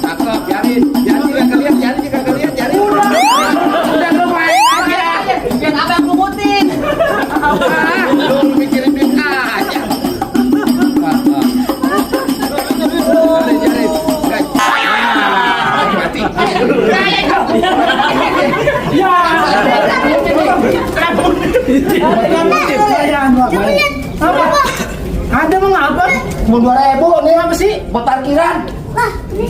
Cakep, biarin juga kalian, biarin. Udah lu main aja. Biar apa yang ngumutin? Lu mikirin duit aja. Biarin. Guys. Mati. Ada mau ngapa? Mau 2.000 nih apa sih? Buat parkiran. Wah, ini.